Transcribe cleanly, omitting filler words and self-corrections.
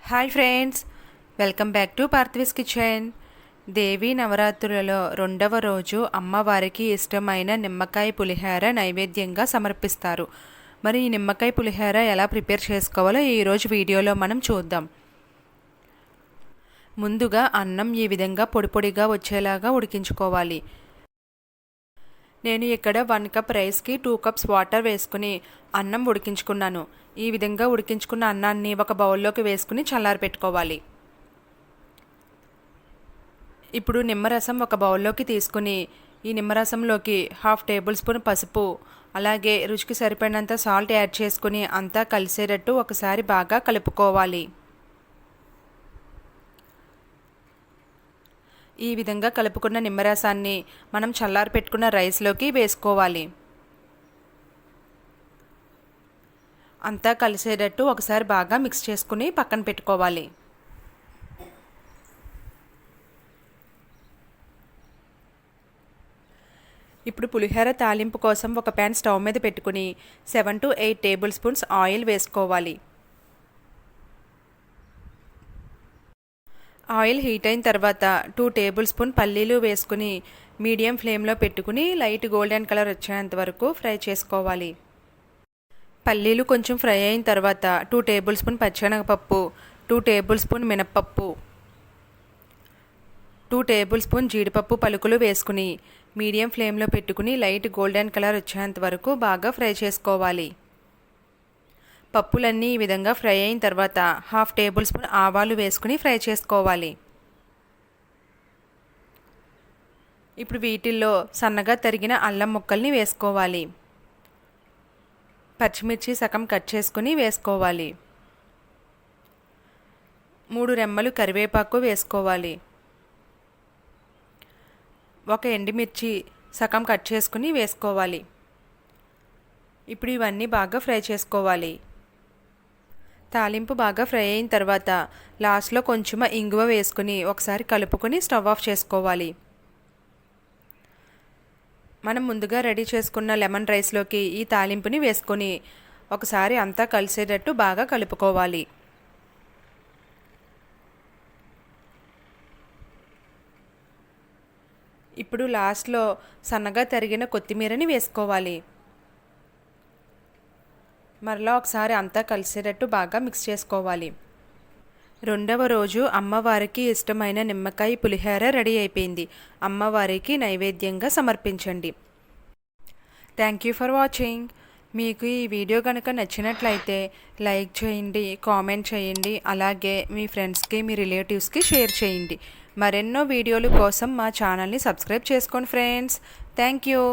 Hi friends, welcome back to Parthiv's kitchen. Devi నవరాత్రులలో రెండవ రోజు అమ్మవారికి ఇష్టమైన నిమ్మకాయ పులిహోర నైవేద్యంగా సమర్పిస్తారు. మరి ఈ నిమ్మకాయ పులిహోర ఎలా ప్రిపేర్ చేసుకోవాలో ఈరోజు వీడియోలో మనం చూద్దాం. ముందుగా అన్నం ఈ విధంగా పొడి పొడిగా వచ్చేలాగా ఉడికించుకోవాలి. నేను ఇక్కడ 1 కప్ రైస్కి 2 కప్స్ వాటర్ వేసుకుని అన్నం ఉడికించుకున్నాను. ఈ విధంగా ఉడికించుకున్న అన్నాన్ని ఒక బౌల్లోకి వేసుకుని చల్లారి పెట్టుకోవాలి. ఇప్పుడు నిమ్మరసం ఒక బౌల్లోకి తీసుకుని ఈ నిమ్మరసంలోకి 1/2 టేబుల్ స్పూన్ పసుపు, అలాగే రుచికి సరిపడినంత సాల్ట్ యాడ్ చేసుకుని అంతా కలిసేటట్టు ఒకసారి బాగా కలుపుకోవాలి. ఈ విధంగా కలుపుకున్న నిమ్మరసాన్ని మనం చల్లారి పెట్టుకున్న రైస్లోకి వేసుకోవాలి. అంతా కలిసేటట్టు ఒకసారి బాగా మిక్స్ చేసుకుని పక్కన పెట్టుకోవాలి. ఇప్పుడు పులిహోర తాలింపు కోసం ఒక ప్యాన్ స్టవ్ మీద పెట్టుకుని 7 to 8 టేబుల్ స్పూన్స్ ఆయిల్ వేసుకోవాలి. ఆయిల్ హీట్ అయిన తర్వాత 2 టేబుల్ స్పూన్ పల్లీలు వేసుకుని మీడియం ఫ్లేమ్లో పెట్టుకుని లైట్ గోల్డెన్ కలర్ వచ్చేంత వరకు ఫ్రై చేసుకోవాలి. పల్లీలు కొంచెం ఫ్రై అయిన తర్వాత 2 టేబుల్ స్పూన్ పచ్చెనగపప్పు, 2 టేబుల్ స్పూన్ మినప్పప్పు, 2 టేబుల్ స్పూన్ జీడిపప్పు పలుకులు వేసుకుని మీడియం ఫ్లేమ్లో పెట్టుకుని లైట్ గోల్డెన్ కలర్ వచ్చేంత వరకు బాగా ఫ్రై చేసుకోవాలి. పప్పులన్నీ ఈ విధంగా ఫ్రై అయిన తర్వాత 1/2 టేబుల్ స్పూన్ ఆవాలు వేసుకుని ఫ్రై చేసుకోవాలి. ఇప్పుడు వీటిల్లో సన్నగా తరిగిన అల్లం ముక్కల్ని వేసుకోవాలి. పచ్చిమిర్చి సగం కట్ చేసుకుని వేసుకోవాలి. 3 రెమ్మలు కరివేపాకు వేసుకోవాలి. 1 ఎండుమిర్చి సగం కట్ చేసుకుని వేసుకోవాలి. ఇప్పుడు ఇవన్నీ బాగా ఫ్రై చేసుకోవాలి. తాలింపు బాగా ఫ్రై అయిన తర్వాత లాస్ట్లో కొంచెం ఇంగువ వేసుకుని ఒకసారి కలుపుకొని స్టవ్ ఆఫ్ చేసుకోవాలి. మనం ముందుగా రెడీ చేసుకున్న లెమన్ రైస్లోకి ఈ తాలింపుని వేసుకొని ఒకసారి అంతా కలిసేటట్టు బాగా కలుపుకోవాలి. ఇప్పుడు లాస్ట్లో సన్నగా తరిగిన కొత్తిమీరని వేసుకోవాలి. మరలా ఒకసారి అంతా కలిసేటట్టు బాగా మిక్స్ చేసుకోవాలి. రెండవ రోజు అమ్మవారికి ఇష్టమైన నిమ్మకాయ పులిహోర రెడీ అయిపోయింది. అమ్మవారికి నైవేద్యంగా సమర్పించండి. Thank you for watching. మీకు ఈ వీడియో కనుక నచ్చినట్లయితే లైక్ చేయండి, కామెంట్ చేయండి, అలాగే మీ ఫ్రెండ్స్కి, మీ రిలేటివ్స్కి షేర్ చేయండి. మరెన్నో వీడియోల కోసం మా ఛానల్ని సబ్స్క్రైబ్ చేసుకోండి ఫ్రెండ్స్. Thank you.